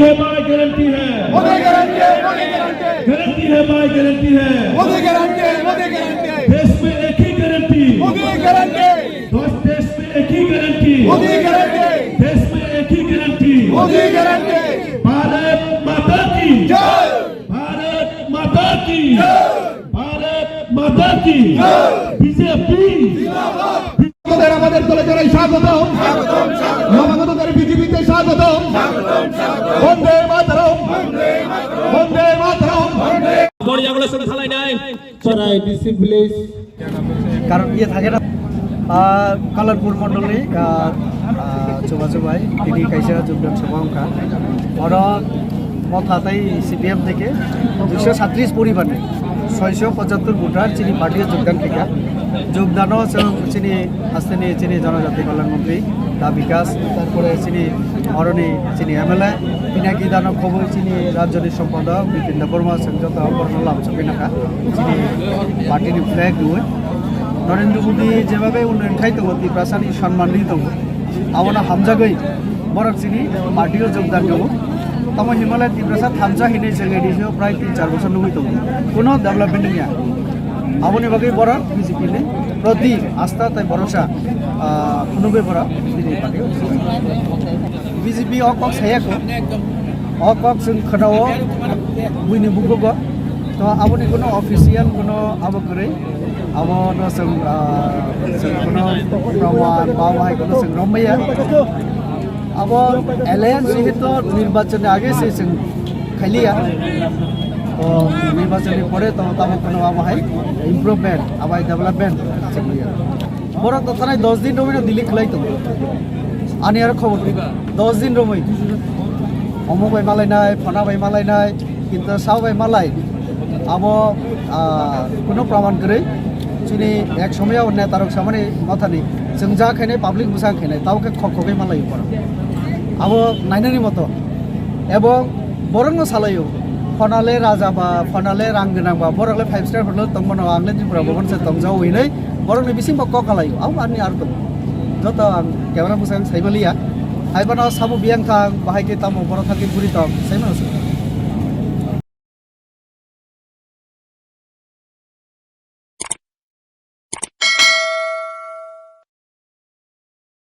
है भाई गारंटी है मोदी गारंटी है, मोदी गारंटी है, गारंटी है भाई गारंटी है मोदी गारंटी है, मोदी गारंटी है, देश में एक ही गारंटी मोदी गारंटी, देश में एक ही गारंटी मोदी गारंटी, देश में एक ही गारंटी मोदी गारंटी, भारत माता की जय, भारत माता की भारत माता की बीजेपी আমাদের দলে জানাই স্বাগত, নবাগতদের বিজেপিতে স্বাগত, বন্দে মাতরম, বন্দে মাতরম, কারণ ইয়ে থাকে না কালারপুর মন্ডলী চোবাচো ভাই তিনি কাইসা যোগদান সভা অঙ্কা অরণ মথাতাই সিপিএম থেকে 237 পরিবারে 675 ভোটার চিনি পার্টির যোগদান থেকে যোগদানও চিনি আসতে নিয়ে চিনি জনজাতি কল্যাণমন্ত্রী দা বিকাশ তারপরে চিনি অরণি চিনি এমএলএ পিনাকি দানব খবর চিনি রাজনীতি সম্পাদক বিপিন বর্মা যত বর্ণলাম সবিনাকা চিনি পার্টির ফ্ল্যাগ দুই নরেন্দ্র মোদী যেভাবে উন্নয়ন খাইতে ত্রিপ্রাসানি সম্মান দিত আবনা হামজাগৈ বরক চিনি পার্টিও যোগদান দেব তখন হিমালয় ত্রিপ্রাসাদ হামজা হিনে জায়গায় প্রায় 3-4 বছর নবইত কোনো ডেভেলপমেন্ট নিয়ে আবনি বাকি বরক বিজেপি প্রতি আস্থা তাই ভরসা খুনবে বরা বিজেপি অকক সায়াকো অকক जों खोनाओ बुइनि बुगो तो आबनि कोनो अफिसियल कोनो आबकरै आबनो जों कोनो प्रमाण बावहाय कोनो जों रमैया अब एलायंस जेहेतु निर्वाचन आगे से जों खालिया तो निर्वाचन परे तो तब कोनो आबहाय इम्प्रुवमेंट आबाय डेभलपमेंट जोंनिया बरक तो थानाय 10 दिन रमै दिल्ली खलाय तो आनि आरो खबर 10 दिन रमै अमुक बाय मालायनाय फना बाय मालायनाय किन्तु साव बाय मालाय अब कोनो प्रमाण गरै चिनि एक समयाव नेतारक सामने माथानि जों जा खायनाय पाब्लिक बुसा खायनाय तावके खखबै मालाय पर अब नायनायनि मतो एबं बरंनो सालायो फनाले राजा बा फनाले रां गोनां बा बरंले 5 स्टार होटल तंगमनो आंले त्रिपुरा भवन से तंजाव हैनै बरंले बिसिम बक खालायो आव आनि आर दं जत कैमरा बुसा साइबलिया हाइबाना साबु बियांखां बाहायके तामो बर थाकि बुरि तम सैमा